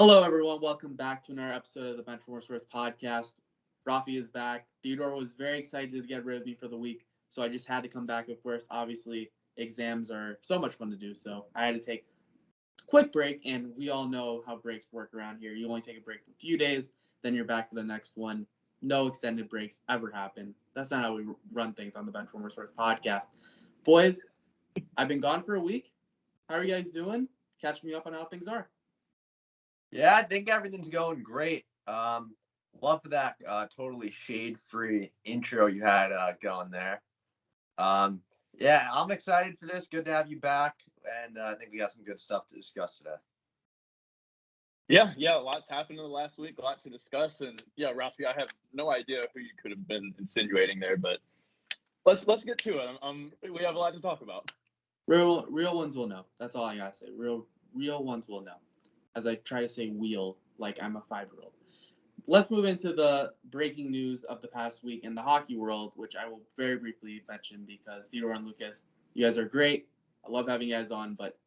Hello, everyone. Welcome back to another episode of the Benchwarmer Sports Podcast. Rafi is back. Theodore was very excited to get rid of me for the week, so I just had to come back. Of course, obviously, exams are so much fun to do, so I had to take a quick break, and we all know how breaks work around here. You only take a break for a few days, then you're back for the next one. No extended breaks ever happen. That's not how we run things on the Benchwarmer Sports Podcast. Boys, I've been gone for a week. How are you guys doing? Catch me up on how things are. Yeah, I think everything's going great. Love that totally shade-free intro you had going there. Um, yeah, I'm excited for this. Good to have you back, and I think we got some good stuff to discuss today. Yeah, lots happened in the last week, a lot to discuss, and yeah, Rafi, I have no idea who you could have been insinuating there, but let's get to it. We have a lot to talk about. Real ones will know. That's all I gotta say. Real ones will know. As I try to say wheel like I'm a 5-year-old. Let's move into the breaking news of the past week in the hockey world, which I will very briefly mention because Theodore and Lucas, you guys are great. I love having you guys on, but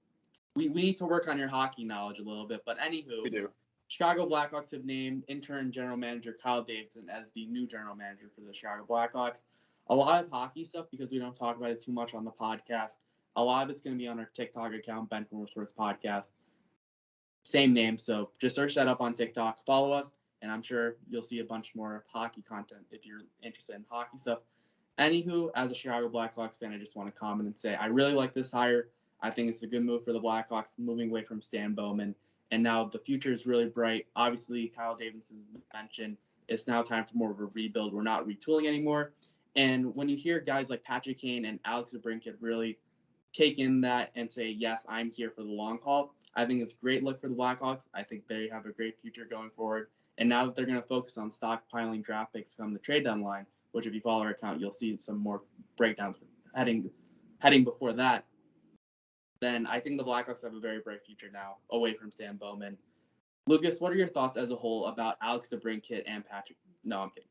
we need to work on your hockey knowledge a little bit. But anywho, We do. Chicago Blackhawks have named interim general manager Kyle Davidson as the new general manager for the Chicago Blackhawks. A lot of hockey stuff, because we don't talk about it too much on the podcast, a lot of it's going to be on our TikTok account, Benchwarmer Sports Podcast. Same name, so just search that up on TikTok, follow us, and I'm sure you'll see a bunch more hockey content if you're interested in hockey stuff. Anywho, as a Chicago Blackhawks fan, I just want to comment and say I really like this hire. I think it's a good move for the Blackhawks, moving away from Stan Bowman. And now the future is really bright. Obviously, Kyle Davidson mentioned it's now time for more of a rebuild. We're not retooling anymore. And when you hear guys like Patrick Kane and Alex DeBrincat really take in that and say, yes, I'm here for the long haul, I think it's a great look for the Blackhawks. I think they have a great future going forward. And now that they're going to focus on stockpiling draft picks from the trade deadline, which if you follow our account, you'll see some more breakdowns heading before that, then I think the Blackhawks have a very bright future now away from Stan Bowman. Lucas, what are your thoughts as a whole about Alex DeBrincat and Patrick? No, I'm kidding.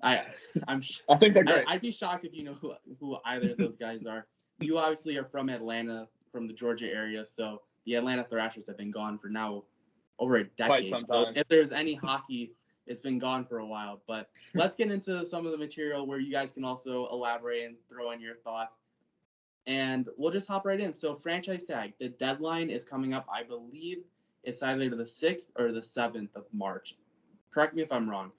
I I'm I think they're great. I'd be shocked if you know who either of those guys are. You obviously are from Atlanta, from the Georgia area, so the Atlanta Thrashers have been gone for now over a Quite decade. some So time. if there's any hockey, it's been gone for a while. But let's get into some of the material where you guys can also elaborate and throw in your thoughts. And we'll just hop right in. So franchise tag, the deadline is coming up. I believe it's either the 6th or the 7th of March. Correct me if I'm wrong.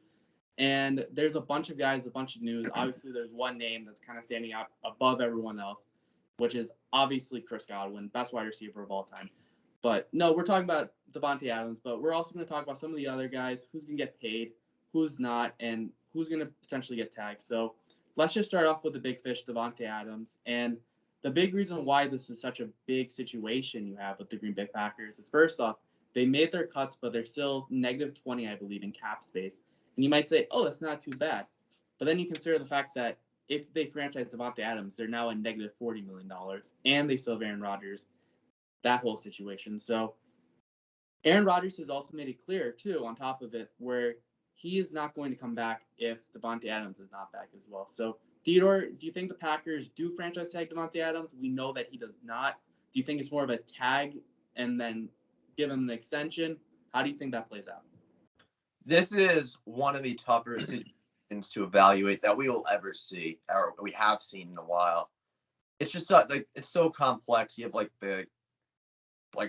And there's a bunch of guys, a bunch of news. Obviously, there's one name that's kind of standing out above everyone else, which is obviously Chris Godwin, best wide receiver of all time. But no, we're talking about Devontae Adams, but we're also going to talk about some of the other guys, who's going to get paid, who's not, and who's going to potentially get tagged. So let's just start off with the big fish, Devontae Adams. And the big reason why this is such a big situation you have with the Green Bay Packers is, first off, they made their cuts, but they're still negative 20, I believe, in cap space. And you might say, oh, that's not too bad. But then you consider the fact that if they franchise Devontae Adams, they're now at negative $40 million, and they still have Aaron Rodgers. That whole situation. So Aaron Rodgers has also made it clear, too, on top of it, where he is not going to come back if Devontae Adams is not back as well. So, Theodore, do you think the Packers do franchise tag Devontae Adams? We know that he does not. Do you think it's more of a tag and then give him the extension? How do you think that plays out? This is one of the tougher situations to evaluate that we will ever see, or we have seen in a while. It's just like it's so complex. You have the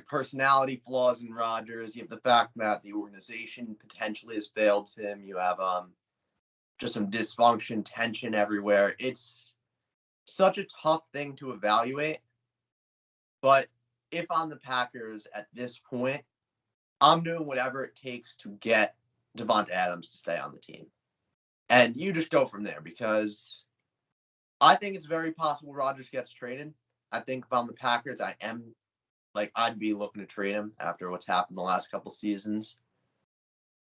personality flaws in Rodgers. You have the fact that the organization potentially has failed him. You have just some dysfunction, tension everywhere. It's such a tough thing to evaluate. But if I'm the Packers at this point, I'm doing whatever it takes to get Devonta Adams to stay on the team. And you just go from there, because I think it's very possible Rodgers gets traded. I think if I'm the Packers, I'd be looking to trade him after what's happened the last couple seasons.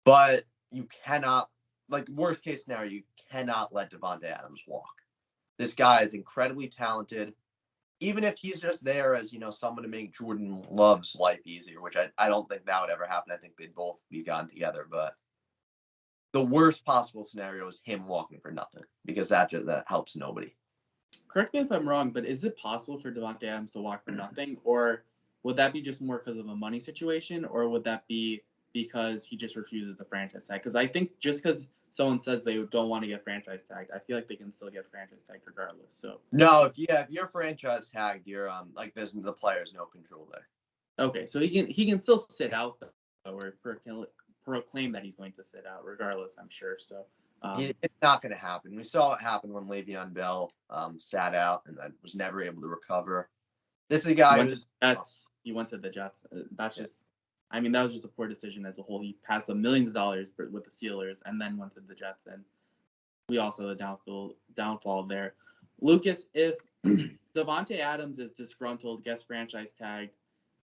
But you cannot, worst case scenario, you cannot let Devonta Adams walk. This guy is incredibly talented. Even if he's just there as, someone to make Jordan Love's life easier, which I don't think that would ever happen. I think they'd both be gone together. But the worst possible scenario is him walking for nothing, because that helps nobody. Correct me if I'm wrong, but is it possible for Devontae Adams to walk for nothing? Or would that be just more because of a money situation? Or would that be because he just refuses the franchise tag. Because I think just because someone says they don't want to get franchise tagged, I feel like they can still get franchise tagged regardless. So No, if you're franchise tagged, you're like there's the player's no control there. okay, so he can still sit out though, or proclaim that he's going to sit out regardless. I'm sure. So it's not going to happen. We saw it happen when Le'Veon Bell sat out and then was never able to recover. This is a guy who's he went to the Jets. That's just, I mean, that was just a poor decision as a whole. He passed up millions of dollars with the Steelers and then went to the Jets, and we also the downfall there. Lucas, if Davante Adams is disgruntled, gets franchise tagged,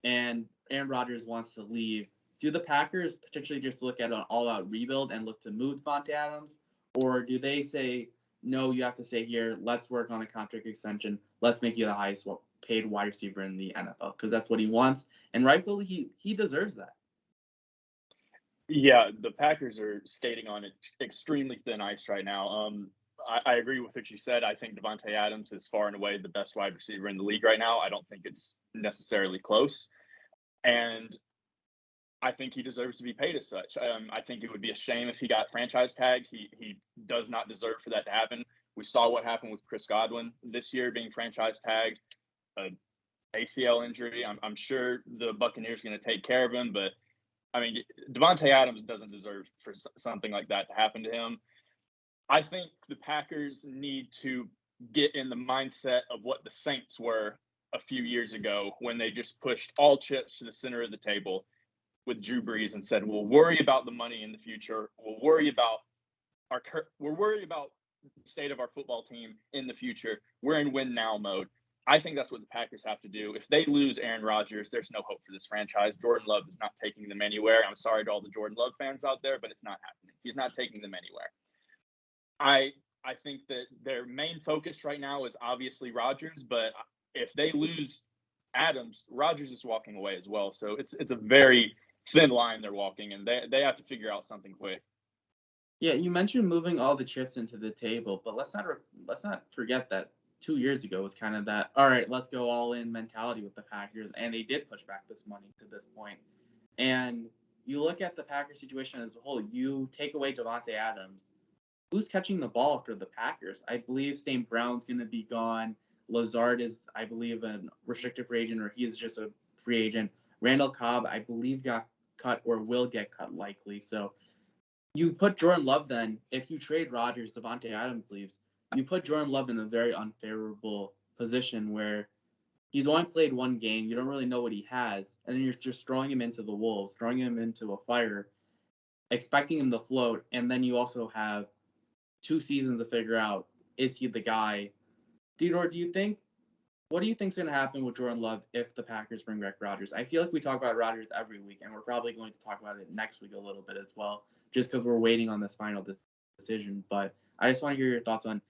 and Aaron Rodgers wants to leave, do the Packers potentially just look at an all-out rebuild and look to move Davante Adams, or do they say, no, you have to stay here, let's work on a contract extension, let's make you the highest paid wide receiver in the NFL, because that's what he wants, and rightfully he deserves that. Yeah, the Packers are skating on extremely thin ice right now. I agree with what you said. I think Davante Adams is far and away the best wide receiver in the league right now. I don't think it's necessarily close. And I think he deserves to be paid as such. I think it would be a shame if he got franchise tagged. He does not deserve for that to happen. We saw what happened with Chris Godwin this year being franchise tagged, ACL injury. I'm sure the Buccaneers are going to take care of him, but I mean, Davante Adams doesn't deserve for something like that to happen to him. I think the Packers need to get in the mindset of what the Saints were a few years ago when they just pushed all chips to the center of the table with Drew Brees and said, "We'll worry about the money in the future. We'll worry about the state of our football team in the future. We're in win now mode." I think that's what the Packers have to do. If they lose Aaron Rodgers, there's no hope for this franchise. Jordan Love is not taking them anywhere. I'm sorry to all the Jordan Love fans out there, but it's not happening. He's not taking them anywhere. I think that their main focus right now is obviously Rodgers, but if they lose Adams, Rodgers is walking away as well. So it's a very thin line they're walking, and they have to figure out something quick. Yeah, you mentioned moving all the chips into the table, but let's not forget that 2 years ago was kind of that, all right, let's go all in mentality with the Packers, and they did push back this money to this point. And you look at the Packers situation as a whole, you take away Davante Adams, who's catching the ball for the Packers? I believe St. Brown's going to be gone. Lazard is, I believe, a restricted free agent, or he is just a free agent. Randall Cobb, I believe, got cut or will get cut likely. So you put Jordan Love then, if you trade Rodgers, Davante Adams leaves, you put Jordan Love in a very unfavorable position where he's only played one game. You don't really know what he has. And then you're just throwing him into the Wolves, throwing him into a fire, expecting him to float. And then you also have 2 seasons to figure out, is he the guy? Theodore, what do you think's going to happen with Jordan Love if the Packers bring back Rodgers? I feel like we talk about Rodgers every week, and we're probably going to talk about it next week a little bit as well, just because we're waiting on this final decision. But I just want to hear your thoughts on,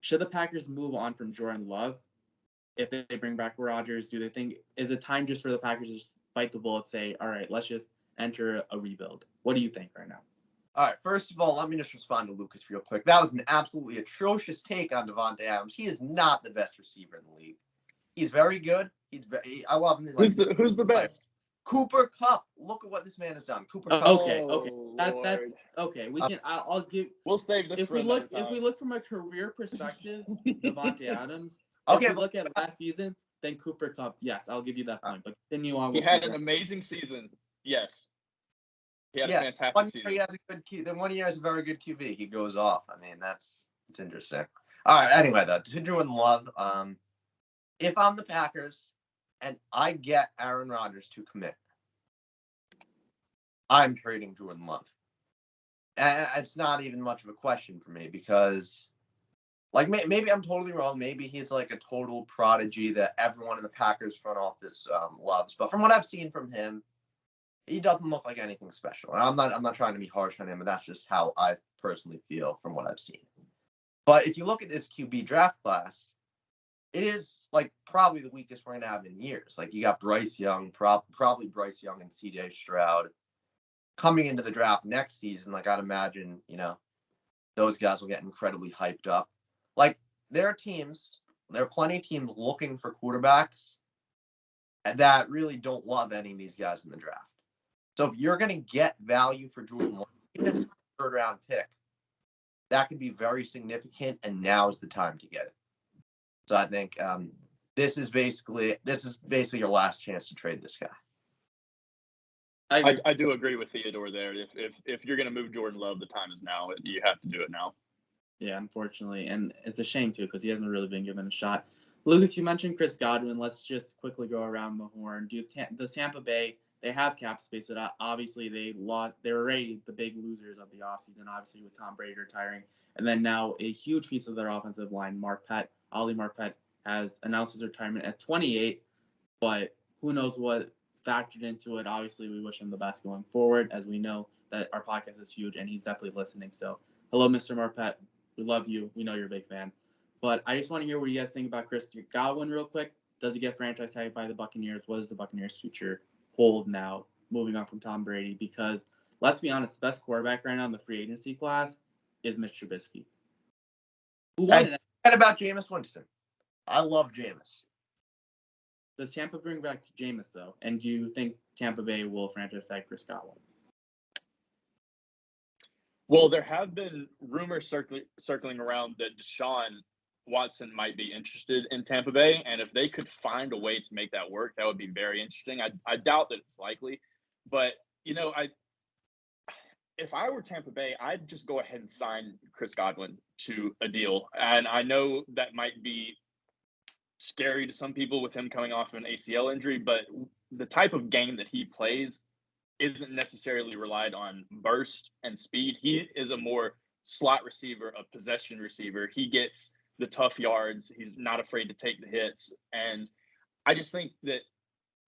should the Packers move on from Jordan Love if they bring back Rodgers? Do they think, is it time just for the Packers to just bite the bullet, say, all right, let's just enter a rebuild? What do you think right now? All right, first of all, let me just respond to Lucas real quick. That was an absolutely atrocious take on Davante Adams. He is not the best receiver in the league. He's very good. I love him. Who's the best? Cooper Kupp. Look at what this man has done. Cooper Kupp. Okay. That's okay. We can. I'll give. We'll save this for another time. If we look from a career perspective, Davante Adams. Okay, if we look at last season, then Cooper Kupp. Yes, I'll give you that point. But continue on. He had an amazing season. Yes. He had a fantastic season. He has a good then 1 year has a very good QB. He goes off. I mean, it's interesting. All right. Anyway, though, to Jordan Love, if I'm the Packers and I get Aaron Rodgers to commit, I'm trading Jordan Love. And it's not even much of a question for me because, like, maybe I'm totally wrong. Maybe he's like a total prodigy that everyone in the Packers front office loves. But from what I've seen from him, he doesn't look like anything special. And I'm not trying to be harsh on him, but that's just how I personally feel from what I've seen. But if you look at this QB draft class, it is like probably the weakest we're going to have in years. Like, you got Bryce Young, probably Bryce Young and CJ Stroud coming into the draft next season. Like, I'd imagine, those guys will get incredibly hyped up. Like, there are plenty of teams looking for quarterbacks that really don't love any of these guys in the draft. So if you're going to get value for Jordan Love, even if it's a 3rd round pick, that could be very significant, and now is the time to get it. So I think this is basically your last chance to trade this guy. I do agree with Theodore there. If you're going to move Jordan Love, the time is now. You have to do it now. Yeah, unfortunately, and it's a shame too because he hasn't really been given a shot. Lucas, you mentioned Chris Godwin. Let's just quickly go around the horn. The Tampa Bay, they have cap space, but obviously they were already the big losers of the offseason, obviously with Tom Brady retiring. And then now a huge piece of their offensive line, Ali Marpet, has announced his retirement at 28, but who knows what factored into it. Obviously, we wish him the best going forward, as we know that our podcast is huge, and he's definitely listening. So, hello, Mr. Marpet. We love you. We know you're a big fan. But I just want to hear what you guys think about Chris Godwin real quick. Does he get franchise tagged by the Buccaneers? What does the Buccaneers' future hold now, moving on from Tom Brady? Because let's be honest, the best quarterback right now in the free agency class is Mitch Trubisky. Who won it? And about Jameis Winston. I love Jameis. Does Tampa bring back Jameis, though? And do you think Tampa Bay will franchise tag Chris Godwin? Well, there have been rumors circling around that Deshaun Watson might be interested in Tampa Bay, and if they could find a way to make that work, that would be very interesting. I doubt that it's likely, but if I were Tampa Bay, I'd just go ahead and sign Chris Godwin to a deal. And I know that might be scary to some people with him coming off of an ACL injury, but the type of game that he plays isn't necessarily relied on burst and speed. He is a more slot receiver, a possession receiver. He gets the tough yards. He's not afraid to take the hits. And I just think that,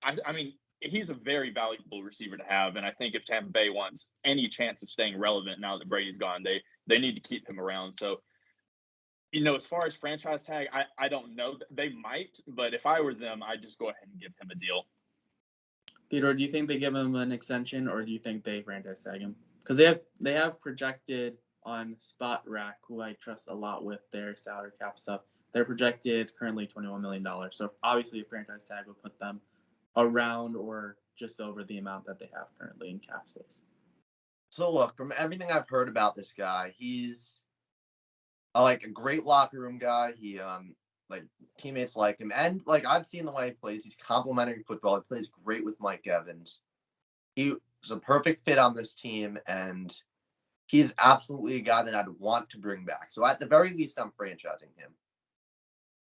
I mean, he's a very valuable receiver to have. And I think if Tampa Bay wants any chance of staying relevant now that Brady's gone, they need to keep him around. So, as far as franchise tag, I don't know. They might, but if I were them, I'd just go ahead and give him a deal. Theodore, do you think they give him an extension, or do you think they franchise tag him? Because they have projected on Spot Rack, who I trust a lot with their salary cap stuff. They're projected currently $21 million. So obviously a franchise tag will put them around or just over the amount that they have currently in cap space. So look, from everything I've heard about this guy, he's a great locker room guy. He teammates like him, and I've seen the way he plays. He's complimentary football. He plays great with Mike Evans. He was a perfect fit on this team, and he's absolutely a guy that I'd want to bring back. So at the very least, I'm franchising him.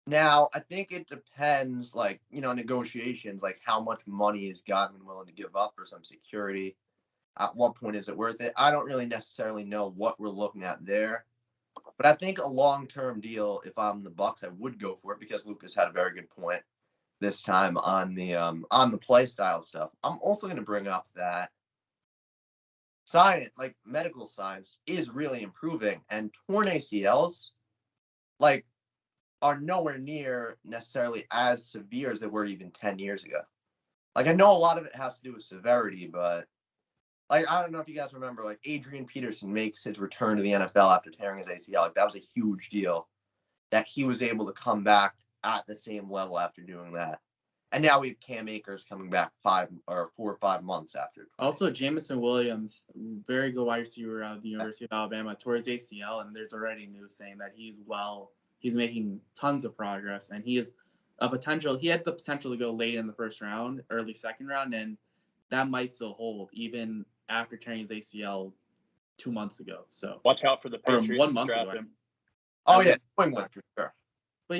Now, I think it depends, negotiations, how much money is Godwin willing to give up for some security? At what point is it worth it? I don't really necessarily know what we're looking at there. But I think a long-term deal, if I'm the Bucs, I would go for it, because Lucas had a very good point this time on the play style stuff. I'm also going to bring up that science, medical science, is really improving, and torn ACLs, are nowhere near necessarily as severe as they were even 10 years ago. I know a lot of it has to do with severity, but I don't know if you guys remember, Adrian Peterson makes his return to the NFL after tearing his ACL. That was a huge deal that he was able to come back at the same level after doing that. And now we have Cam Akers coming back 4 or 5 months after. Also, Jamison Williams, very good wide receiver out of the University of Alabama, tore his ACL, and there's already news saying that he's making tons of progress, and he had the potential to go late in the first round, early second round, and that might still hold even after tearing his ACL 2 months ago. So watch out for the Patriots 1 month to draft ago. him. Oh yeah, New England for sure. But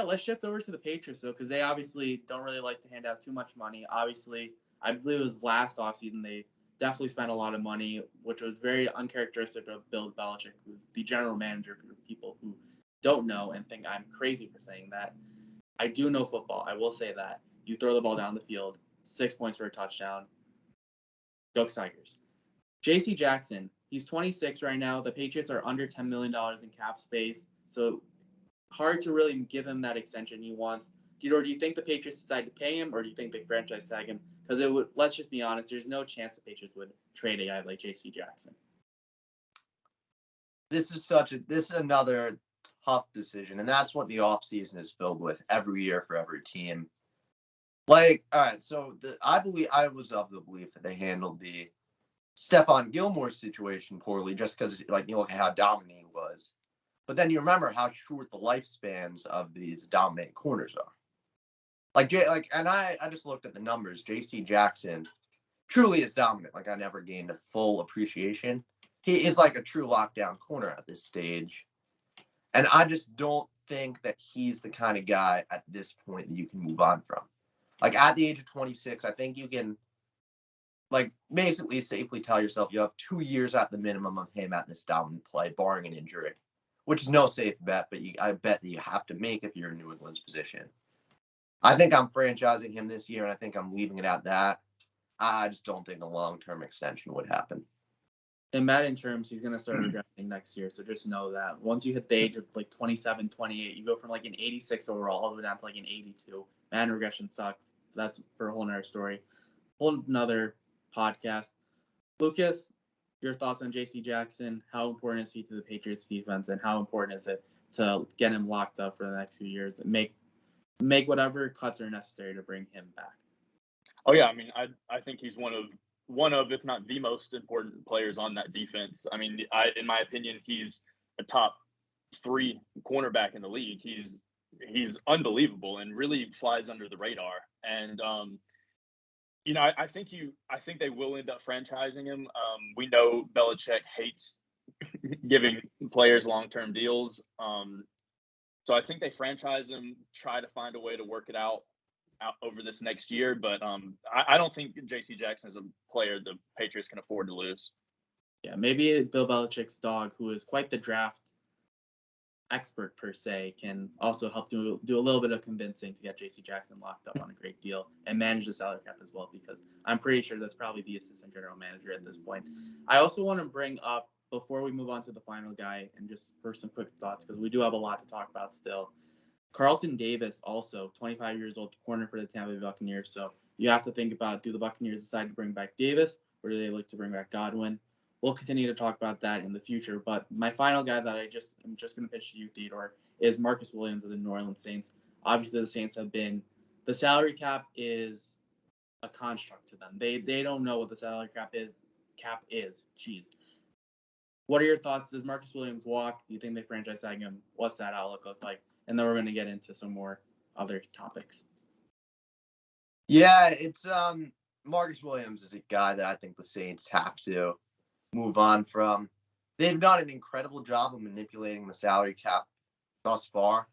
let's shift over to the Patriots though, because they obviously don't really like to hand out too much money. Obviously, I believe it was last offseason they definitely spent a lot of money, which was very uncharacteristic of Bill Belichick, who's the general manager, for people who don't know and think I'm crazy for saying that. I do know football. I will say that. You throw the ball down the field, 6 points for a touchdown. Go Tigers. J.C. Jackson, he's 26 right now. The Patriots are under $10 million in cap space, so hard to really give him that extension he wants. Do you think the Patriots decide to pay him, or do you think they franchise tag him? Because let's just be honest, there's no chance the Patriots would trade a guy like J.C. Jackson. This is another tough decision, and that's what the offseason is filled with every year for every team. Like, all right, so I was of the belief that they handled the Stephon Gilmore situation poorly, just because, like, you look at how dominant he was. But then you remember how short the lifespans of these dominant corners are. And I just looked at the numbers. J.C. Jackson truly is dominant. Like, I never gained a full appreciation. He is like a true lockdown corner at this stage. And I just don't think that he's the kind of guy at this point that you can move on from. Like, at the age of 26, I think you can, like, basically safely tell yourself you have 2 years at the minimum of him at this dominant play, barring an injury, which is no safe bet, but I bet that you have to make if you're in New England's position. I think I'm franchising him this year, and I think I'm leaving it at that. I just don't think a long-term extension would happen. In Madden terms, he's going to start regressing next year, so just know that. Once you hit the age of like 27, 28, you go from like an 86 overall all the way down to like an 82. Madden regression sucks. That's for a whole nother story. Whole nother podcast. Lucas, your thoughts on J.C. Jackson? How important is he to the Patriots defense, and how important is it to get him locked up for the next few years and make whatever cuts are necessary to bring him back? Oh yeah, I mean, I think he's one of, if not the most important players on that defense. I mean, in my opinion, he's a top 3 cornerback in the league. He's unbelievable and really flies under the radar. And I think they will end up franchising him. We know Belichick hates giving players long-term deals. So I think they franchise him, try to find a way to work it out over this next year. But I don't think J.C. Jackson is a player the Patriots can afford to lose. Yeah, maybe Bill Belichick's dog, who is quite the draft expert per se, can also help do a little bit of convincing to get J.C. Jackson locked up on a great deal and manage the salary cap as well, because I'm pretty sure that's probably the assistant general manager at this point. I also want to bring up, before we move on to the final guy, and just for some quick thoughts, because we do have a lot to talk about still, Carlton Davis, also 25 years old, corner for the Tampa Bay Buccaneers. So you have to think about, do the Buccaneers decide to bring back Davis, or do they look to bring back Godwin? We'll continue to talk about that in the future. But my final guy that I'm just going to pitch to you, Theodore, is Marcus Williams of the New Orleans Saints. Obviously, the Saints have been, the salary cap is a construct to them. They don't know what the salary cap is. Jeez. What are your thoughts? Does Marcus Williams walk? Do you think they franchise tag him? What's that outlook look like? And then we're going to get into some more other topics. Yeah, it's Marcus Williams is a guy that I think the Saints have to move on from. They've done an incredible job of manipulating the salary cap thus far,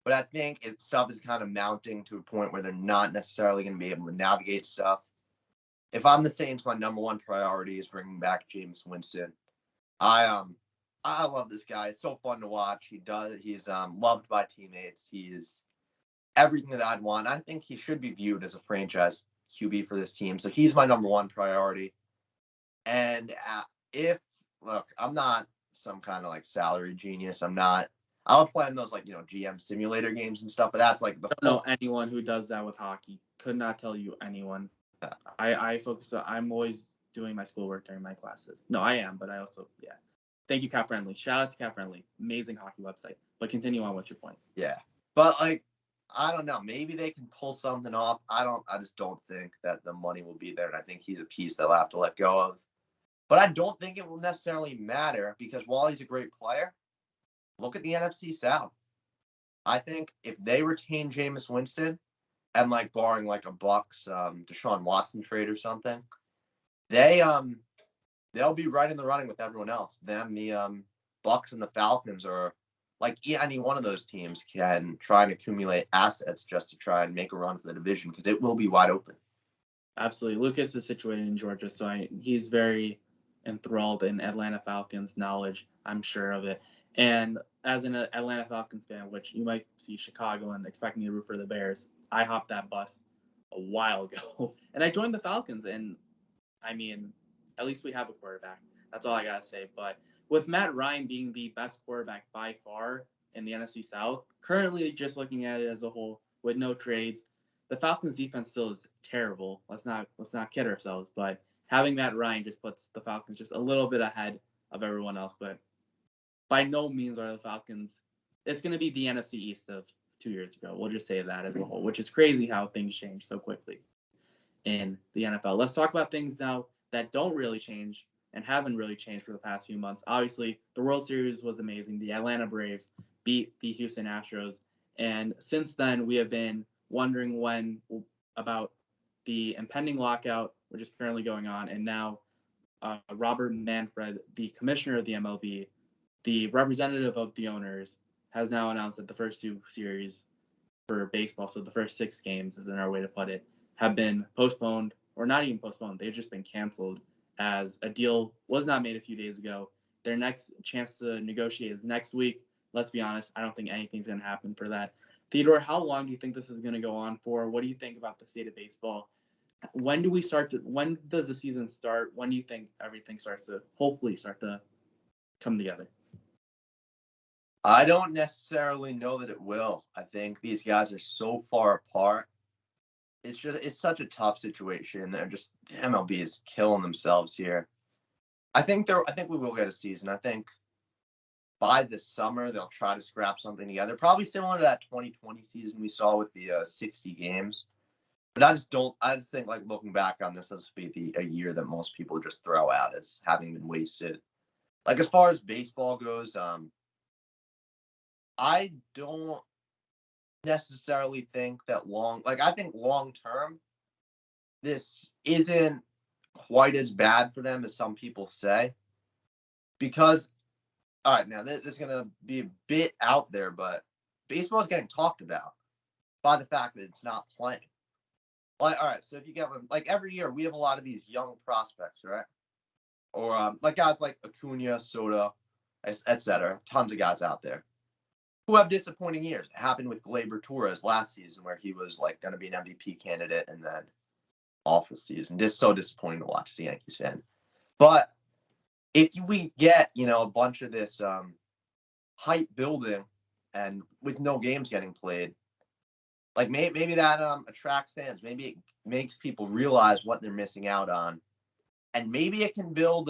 but I think stuff is kind of mounting to a point where they're not necessarily going to be able to navigate stuff. If I'm the Saints, my number one priority is bringing back Jameis Winston. I love this guy. It's so fun to watch. He's loved by teammates. He's everything that I'd want. I think he should be viewed as a franchise QB for this team. So he's my number one priority. And look, I'm not some kind of like salary genius. I'll play in those like, GM simulator games and stuff, but that's like I don't know anyone who does that with hockey. Could not tell you anyone. I'm always doing my schoolwork during my classes. No, I am, but I also, yeah. Thank you, Cap Friendly. Shout out to Cap Friendly. Amazing hockey website. But continue on with your point. Yeah. But like, I don't know. Maybe they can pull something off. I just don't think that the money will be there. And I think he's a piece they'll have to let go of. But I don't think it will necessarily matter, because while he's a great player, look at the NFC South. I think if they retain Jameis Winston, and like barring like a Bucks Deshaun Watson trade or something, they'll be right in the running with everyone else. The Bucks and the Falcons are like any one of those teams can try and accumulate assets just to try and make a run for the division, because it will be wide open. Absolutely. Lucas is situated in Georgia, so he's very enthralled in Atlanta Falcons knowledge. I'm sure of it. And as an Atlanta Falcons fan, which you might see Chicago and expect me to root for the Bears, I hopped that bus a while ago. And I joined the Falcons. And, I mean, at least we have a quarterback. That's all I got to say. But with Matt Ryan being the best quarterback by far in the NFC South, currently just looking at it as a whole with no trades, the Falcons defense still is terrible. Let's not kid ourselves. But having Matt Ryan just puts the Falcons just a little bit ahead of everyone else. But by no means are the Falcons. It's going to be the NFC East of 2 years ago. We'll just say that as a whole, which is crazy how things change so quickly in the NFL. Let's talk about things now that don't really change and haven't really changed for the past few months. Obviously, the World Series was amazing. The Atlanta Braves beat the Houston Astros. And since then, we have been wondering about the impending lockout, which is currently going on. And now Robert Manfred, the commissioner of the MLB, the representative of the owners, has now announced that the first 2 series for baseball, so the first 6 games is another way to put it, have been postponed, or not even postponed. They've just been canceled as a deal was not made a few days ago. Their next chance to negotiate is next week. Let's be honest, I don't think anything's going to happen for that. Theodore, how long do you think this is going to go on for? What do you think about the state of baseball? When does the season start? When do you think everything hopefully start to come together? I don't necessarily know that it will. I think these guys are so far apart. It's such a tough situation. MLB is killing themselves here. I think we will get a season. I think by the summer they'll try to scrap something together. Probably similar to that 2020 season we saw with the 60 games. But I just think, like, looking back on this will be a year that most people just throw out as having been wasted. Like, as far as baseball goes, I don't necessarily think that I think long term, this isn't quite as bad for them as some people say. Because, all right, now this is going to be a bit out there, but baseball is getting talked about by the fact that it's not playing. Like, all right, so if you get like every year, we have a lot of these young prospects, right? Or like guys like Acuna, Soto, etc. Tons of guys out there who have disappointing years. It happened with Gleyber Torres last season, where he was like going to be an MVP candidate, and then awful season. Just so disappointing to watch as a Yankees fan. But if we get a bunch of this hype building, and with no games getting played, like maybe that attracts fans. Maybe it makes people realize what they're missing out on, and maybe it can build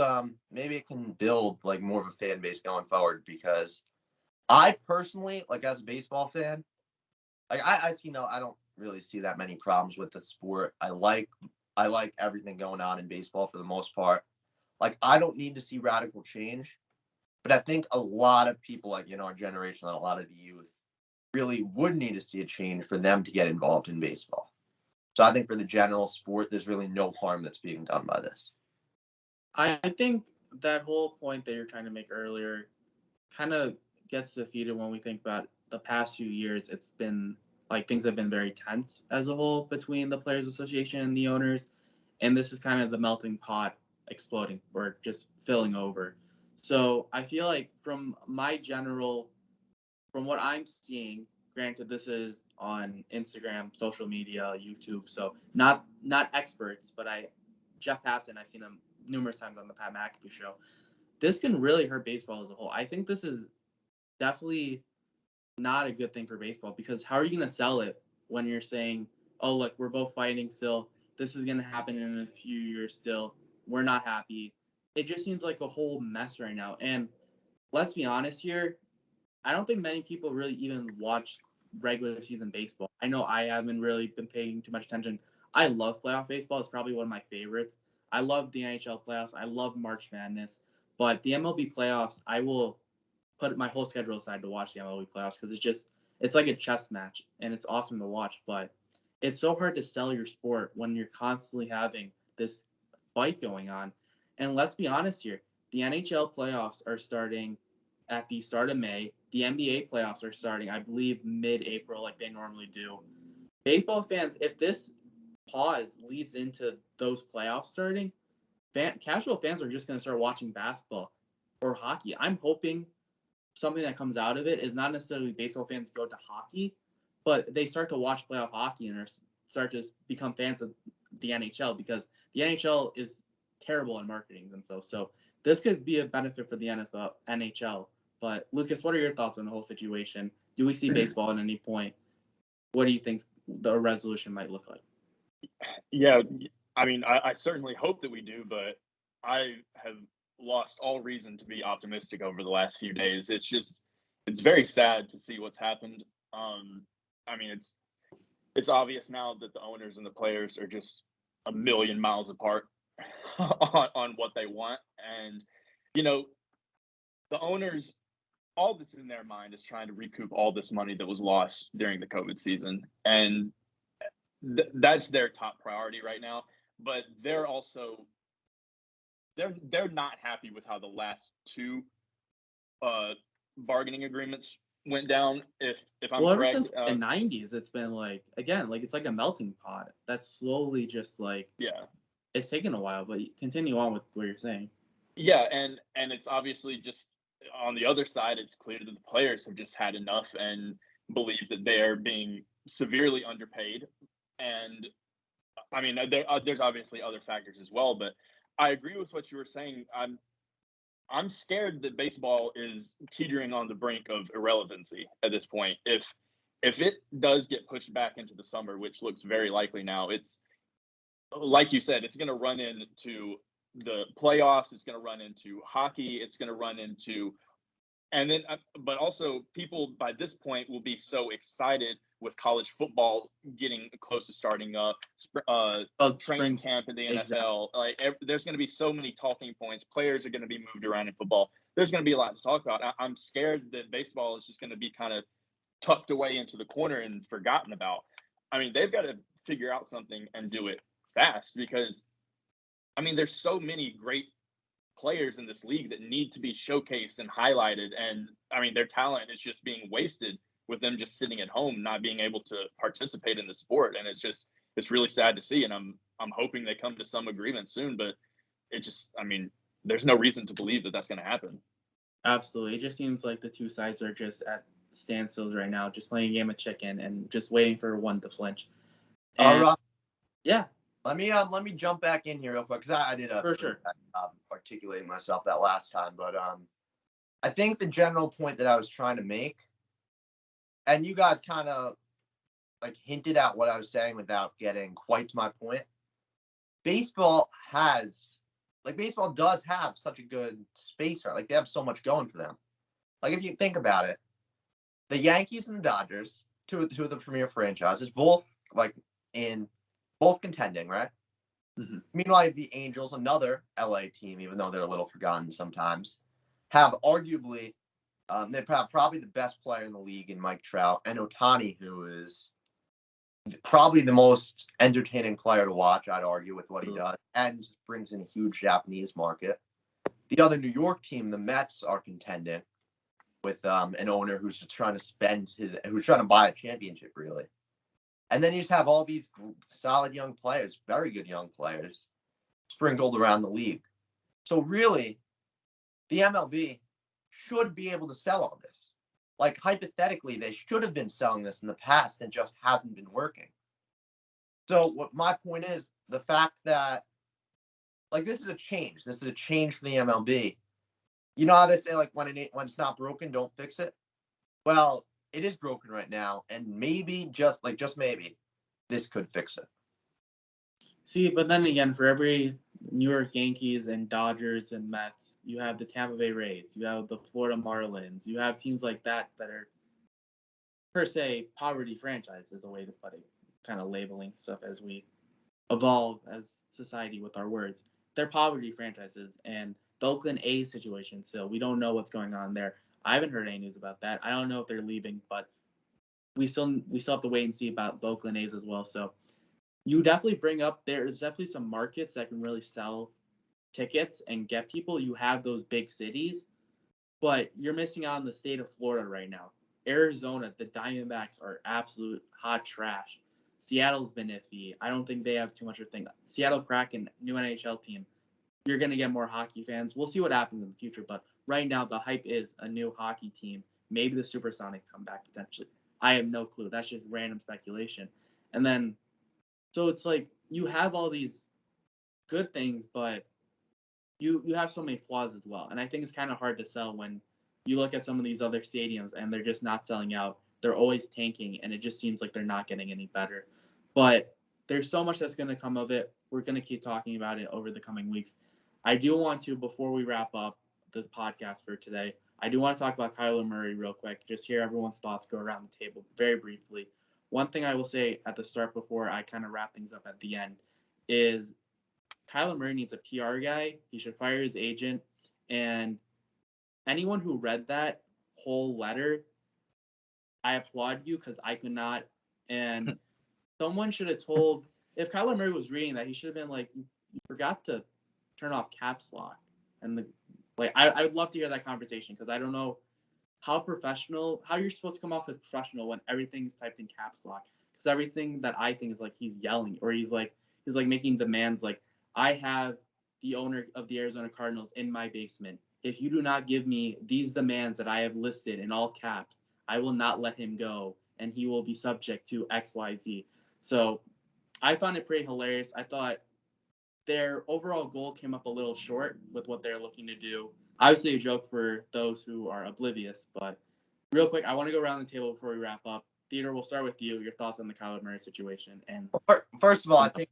like more of a fan base going forward. Because I personally, like, as a baseball fan, like I don't really see that many problems with the sport. I like everything going on in baseball for the most part. Like, I don't need to see radical change, but I think a lot of people, like, our generation, and a lot of the youth, really would need to see a change for them to get involved in baseball. So I think for the general sport, there's really no harm that's being done by this. I think that whole point that you're trying to make earlier kind of gets defeated when we think about the past few years. It's been like things have been very tense as a whole between the Players Association and the owners, and this is kind of the melting pot exploding or just filling over. So I feel like from what I'm seeing, granted this is on Instagram, social media, YouTube, so not experts, but Jeff Passan, I've seen him numerous times on the Pat McAfee show. This can really hurt baseball as a whole. I think this is definitely not a good thing for baseball, because how are you going to sell it when you're saying, oh, look, we're both fighting still. This is going to happen in a few years still. We're not happy. It just seems like a whole mess right now. And let's be honest here, I don't think many people really even watch regular season baseball. I know I haven't really been paying too much attention. I love playoff baseball. It's probably one of my favorites. I love the NHL playoffs. I love March Madness. But the MLB playoffs, I will put my whole schedule aside to watch the MLB playoffs, because it's like a chess match, and it's awesome to watch. But it's so hard to sell your sport when you're constantly having this fight going on. And let's be honest here, the NHL playoffs are starting at the start of May. The NBA playoffs are starting, I believe, mid-April, like they normally do. Baseball fans, if this pause leads into those playoffs starting, casual fans are just going to start watching basketball or hockey. I'm hoping something that comes out of it is not necessarily baseball fans go to hockey, but they start to watch playoff hockey and start to become fans of the NHL, because the NHL is terrible in marketing themselves. So this could be a benefit for the NHL. But Lucas, what are your thoughts on the whole situation? Do we see baseball at any point? What do you think the resolution might look like? Yeah, I mean, I certainly hope that we do, but I have lost all reason to be optimistic over the last few days. It's very sad to see what's happened. I mean, it's obvious now that the owners and the players are just a million miles apart on what they want. And, you know, the owners, all that's in their mind is trying to recoup all this money that was lost during the COVID season. And that's their top priority right now. But they're also, they're not happy with how the last two uh, bargaining agreements went down. If I'm Well, ever correct, since the 90s, it's been like, again, like it's like a melting pot that's slowly just like, yeah, it's taken a while, but continue on with what you're saying. yeah, and it's obviously just on the other side, it's clear that the players have just had enough and believe that they are being severely underpaid. And I mean, there's obviously other factors as well, but I agree with what you were saying. I'm scared that baseball is teetering on the brink of irrelevancy at this point. If it does get pushed back into the summer, which looks very likely now, it's like you said, it's going to run into the playoffs. It's going to run into hockey. It's going to run into, and then, but also people by this point will be so excited with college football getting close to starting up, training camp in the NFL. Exactly. Like there's going to be so many talking points. Players are going to be moved around in football. There's going to be a lot to talk about. I'm scared that baseball is just going to be kind of tucked away into the corner and forgotten about. I mean, they've got to figure out something and do it fast because, I mean, there's so many great players in this league that need to be showcased and highlighted. And I mean, their talent is just being wasted with them just sitting at home, not being able to participate in the sport. And it's really sad to see. And I'm hoping they come to some agreement soon, but I mean, there's no reason to believe that that's going to happen. Absolutely. It just seems like the two sides are just at standstills right now, just playing a game of chicken and just waiting for one to flinch. And, All right. Yeah. Let me jump back in here real quick because I did a for sure articulating myself that last time, but I think the general point that I was trying to make, and you guys kind of like hinted at what I was saying without getting quite to my point. Baseball does have such a good space, right? Like they have so much going for them. Like if you think about it, the Yankees and the Dodgers, two of the premier franchises, both contending, right? Mm-hmm. Meanwhile, the Angels, another LA team, even though they're a little forgotten sometimes, have arguably they have probably the best player in the league in Mike Trout and Ohtani, who is probably the most entertaining player to watch, I'd argue, with what he does, and brings in a huge Japanese market. The other New York team, the Mets, are contending with an owner who's trying to buy a championship, really. And then you just have all these solid young players, very good young players, sprinkled around the league. So really, the MLB should be able to sell all this. Like, hypothetically, they should have been selling this in the past and just hasn't been working. So what my point is, the fact that, like, this is a change. This is a change for the MLB. You know how they say, like, when it's not broken, don't fix it? Well, it is broken right now, and maybe, just maybe, this could fix it. See, but then again, for every New York Yankees and Dodgers and Mets, you have the Tampa Bay Rays, you have the Florida Marlins, you have teams like that are, per se, poverty franchises, a way to put it, kind of labeling stuff as we evolve as society with our words. They're poverty franchises, and the Oakland A's situation, so we don't know what's going on there. I haven't heard any news about that. I don't know if they're leaving, but we still have to wait and see about the Oakland A's as well. So you definitely bring up, there's definitely some markets that can really sell tickets and get people. You have those big cities, but you're missing out on the state of Florida right now. Arizona, the Diamondbacks are absolute hot trash. Seattle's been iffy. I don't think they have too much of a thing. Seattle Kraken, new NHL team. You're going to get more hockey fans. We'll see what happens in the future, but right now the hype is a new hockey team. Maybe the Supersonics come back potentially. I have no clue. That's just random speculation. And then, so it's like you have all these good things, but you have so many flaws as well. And I think it's kind of hard to sell when you look at some of these other stadiums and they're just not selling out. They're always tanking, and it just seems like they're not getting any better. But there's so much that's going to come of it. We're going to keep talking about it over the coming weeks. I do want to, before we wrap up the podcast for today, I do want to talk about Kyler Murray real quick. Just hear everyone's thoughts go around the table very briefly. one thing I will say at the start before I kind of wrap things up at the end is Kyler Murray needs a PR guy. He should fire his agent. And anyone who read that whole letter, I applaud you because I could not. And someone should have told, if Kyler Murray was reading that, he should have been like, you forgot to turn off caps lock. And I would love to hear that conversation because I don't know how you're supposed to come off as professional when everything's typed in caps lock. Because everything that I think is like he's yelling or he's like making demands like, I have the owner of the Arizona Cardinals in my basement. If you do not give me these demands that I have listed in all caps, I will not let him go and he will be subject to XYZ. So I found it pretty hilarious. I thought their overall goal came up a little short with what they're looking to do. Obviously, a joke for those who are oblivious, but real quick, I want to go around the table before we wrap up. Theodore, we'll start with you. Your thoughts on the Kyler Murray situation. And first of all, I think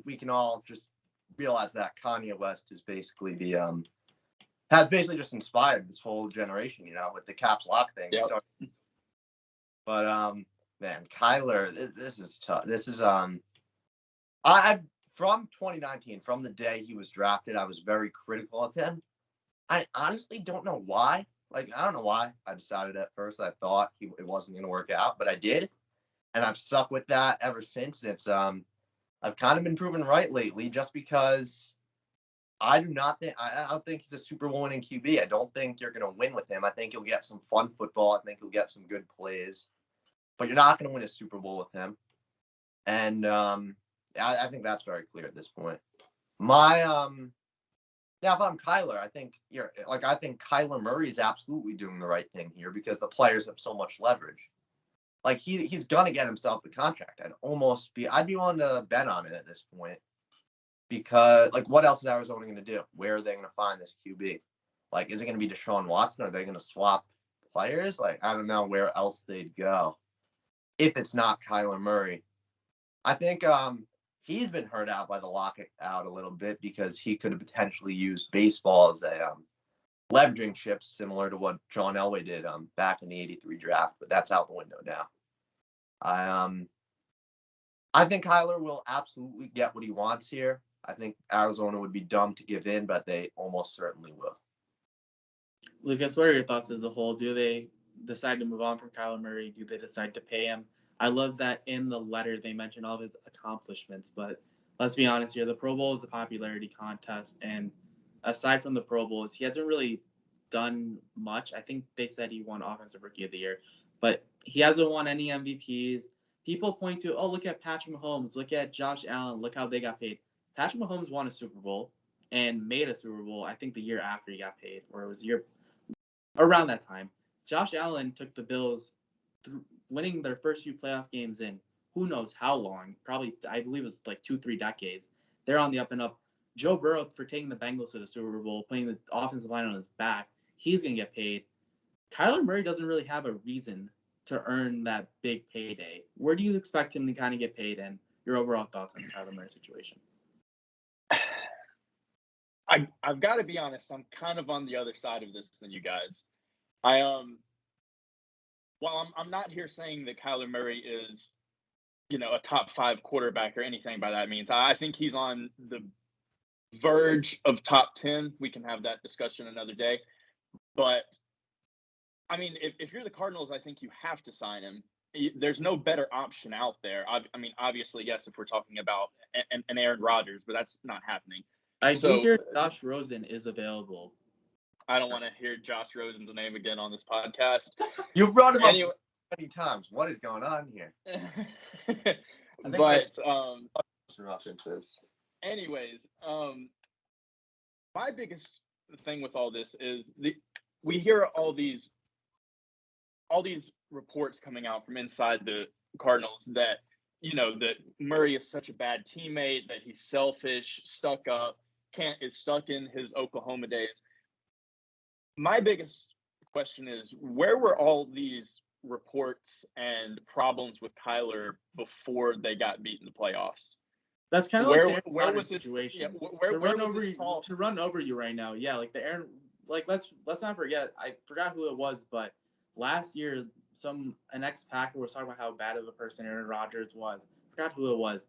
we can all just realize that Kanye West is basically has basically just inspired this whole generation, with the caps lock thing. Yep. But man, Kyler, this is tough. This is I from 2019, from the day he was drafted, I was very critical of him. I honestly don't know why. I don't know why I decided at first I thought it wasn't going to work out, but I did, and I've stuck with that ever since. And it's I've kind of been proven right lately, just because I don't think he's a Super Bowl winning QB. I don't think you're going to win with him. I think you'll get some fun football. I think you'll get some good plays, but you're not going to win a Super Bowl with him. And I think that's very clear at this point. Now, if I'm Kyler, I think I think Kyler Murray is absolutely doing the right thing here because the players have so much leverage. He's gonna get himself the contract. I'd be willing to bet on it at this point because what else is Arizona gonna do? Where are they gonna find this QB? Is it gonna be Deshaun Watson? Are they gonna swap players? I don't know where else they'd go if it's not Kyler Murray. I think he's been hurt out by the lockout a little bit because he could have potentially used baseball as a leveraging chip, similar to what John Elway did back in the '83 draft, but that's out the window now. I think Kyler will absolutely get what he wants here. I think Arizona would be dumb to give in, but they almost certainly will. Lucas, what are your thoughts as a whole? Do they decide to move on from Kyler Murray? Do they decide to pay him? I love that in the letter they mention all of his accomplishments, but let's be honest here. The Pro Bowl is a popularity contest, and aside from the Pro Bowls, he hasn't really done much. I think they said he won Offensive Rookie of the Year, but he hasn't won any MVPs. People point to, look at Patrick Mahomes, look at Josh Allen, look how they got paid. Patrick Mahomes won a Super Bowl and made a Super Bowl, I think the year after he got paid, or it was the year around that time. Josh Allen took the Bills winning their first few playoff games in who knows how long, probably I believe it was 2-3 decades. They're on the up and up. Joe Burrow for taking the Bengals to the Super Bowl, putting the offensive line on his back, he's gonna get paid. Kyler Murray doesn't really have a reason to earn that big payday. Where do you expect him to kind of get paid, and your overall thoughts on the Kyler Murray situation? I've got to be honest. I'm kind of on the other side of this than you guys. While I'm not here saying that Kyler Murray is, a top 5 quarterback or anything by that means. I think he's on the verge of top 10. We can have that discussion another day. But I mean, if you're the Cardinals, I think you have to sign him. There's no better option out there. I mean, obviously, yes, if we're talking about an Aaron Rodgers, but that's not happening. I do hear Josh Rosen is available. I don't want to hear Josh Rosen's name again on this podcast. You've brought him up many times. What is going on here? But anyways, my biggest thing with all this is we hear all these reports coming out from inside the Cardinals that that Murray is such a bad teammate, that he's selfish, stuck up, is stuck in his Oklahoma days. My biggest question is, where were all these reports and problems with Kyler before they got beat in the playoffs? That's kind of where was this situation? Yeah, where was this talk? To run over you right now? Yeah, the Aaron. Let's not forget. I forgot who it was, but last year an ex-Packer was talking about how bad of a person Aaron Rodgers was. I forgot who it was.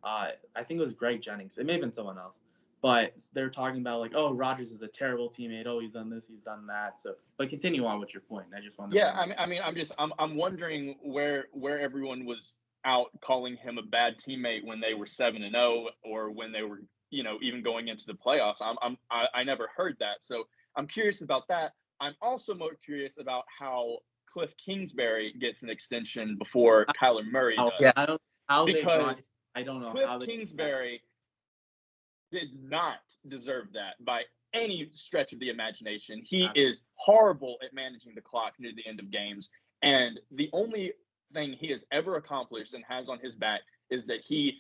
I think it was Greg Jennings. It may have been someone else. But they're talking about like, oh, Rodgers is a terrible teammate. Oh, he's done this, he's done that. So, but continue on with your point. I just wanted. Yeah, I'm wondering where everyone was out calling him a bad teammate when they were 7-0, or when they were, even going into the playoffs. I never heard that. So I'm curious about that. I'm also more curious about how Cliff Kingsbury gets an extension before Kyler Murray does. Yeah. I don't how because they brought. I don't know Cliff how they Kingsbury did not deserve that by any stretch of the imagination. He is horrible at managing the clock near the end of games. And the only thing he has ever accomplished and has on his back is that he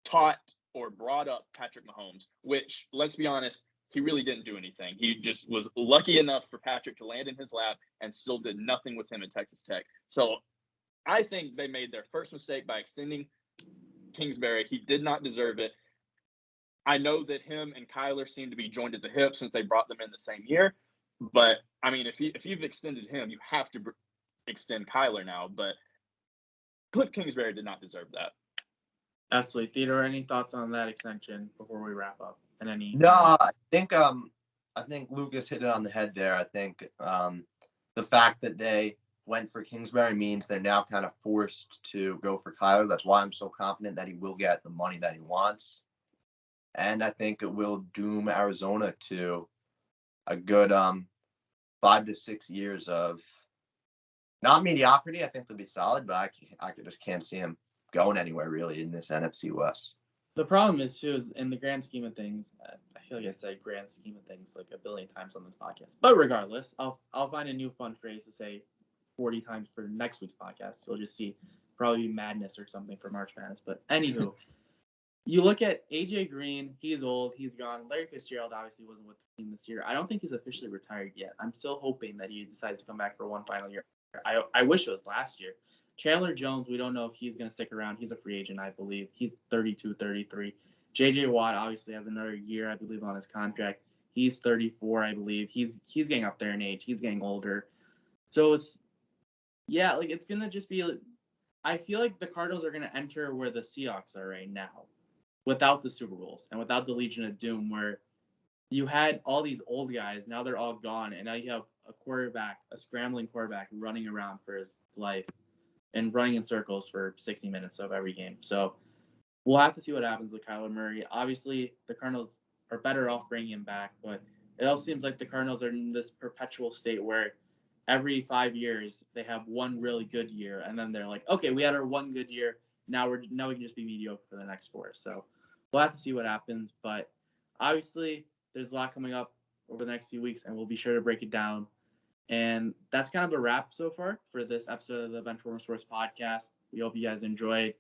taught or brought up Patrick Mahomes, which, let's be honest, he really didn't do anything. He just was lucky enough for Patrick to land in his lap and still did nothing with him at Texas Tech. So I think they made their first mistake by extending Kingsbury. He did not deserve it. I know that him and Kyler seem to be joined at the hip since they brought them in the same year. But, I mean, if you've extended him, you have to extend Kyler now. But Cliff Kingsbury did not deserve that. Absolutely. Theodore, any thoughts on that extension before we wrap up? And any? No, I think Lucas hit it on the head there. I think the fact that they went for Kingsbury means they're now kind of forced to go for Kyler. That's why I'm so confident that he will get the money that he wants. And I think it will doom Arizona to a good 5 to 6 years of not mediocrity. I think they'll be solid, but I just can't see him going anywhere really in this NFC West. The problem is too, is in the grand scheme of things, I feel like I said grand scheme of things like a billion times on this podcast. But regardless, I'll find a new fun phrase to say 40 times for next week's podcast. You'll just see probably madness or something for March Madness. But anywho. You look at AJ Green, he's old, he's gone. Larry Fitzgerald obviously wasn't with the team this year. I don't think he's officially retired yet. I'm still hoping that he decides to come back for one final year. I wish it was last year. Chandler Jones, we don't know if he's going to stick around. He's a free agent, I believe. He's 32, 33. JJ Watt obviously has another year, I believe, on his contract. He's 34, I believe. He's getting up there in age. He's getting older. So it's going to just be – I feel like the Cardinals are going to enter where the Seahawks are right now, without the Super Bowls and without the Legion of Doom, where you had all these old guys, now they're all gone, and now you have a scrambling quarterback running around for his life and running in circles for 60 minutes of every game. So we'll have to see what happens with Kyler Murray. Obviously, the Cardinals are better off bringing him back, but it all seems like the Cardinals are in this perpetual state where every 5 years they have one really good year, and then they're like, okay, we had our one good year. Now we can just be mediocre for the next 4. So we'll have to see what happens. But obviously, there's a lot coming up over the next few weeks, and we'll be sure to break it down. And that's kind of a wrap so far for this episode of the Benchwarmer Sports Podcast. We hope you guys enjoyed.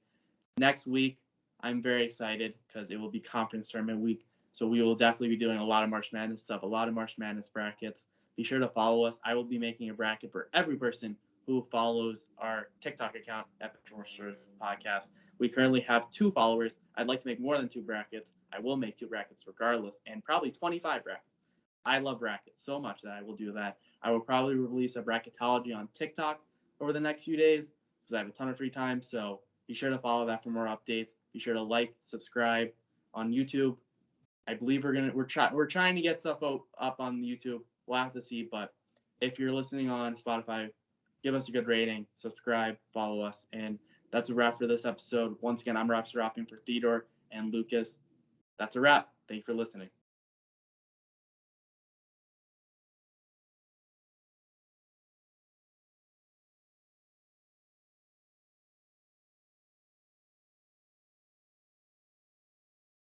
Next week, I'm very excited because it will be conference tournament week. So we will definitely be doing a lot of March Madness stuff, a lot of March Madness brackets. Be sure to follow us. I will be making a bracket for every person who follows our TikTok account at Benchwarmer Sports Podcast. We currently have 2 followers. I'd like to make more than 2 brackets. I will make 2 brackets regardless, and probably 25 brackets. I love brackets so much that I will do that. I will probably release a bracketology on TikTok over the next few days because I have a ton of free time. So be sure to follow that for more updates. Be sure to like, subscribe on YouTube. I believe we're trying to get stuff up on YouTube. We'll have to see, but if you're listening on Spotify, give us a good rating, subscribe, follow us, and that's a wrap for this episode. Once again, I'm Rob Serafin for Theodore and Lucas. That's a wrap. Thank you for listening.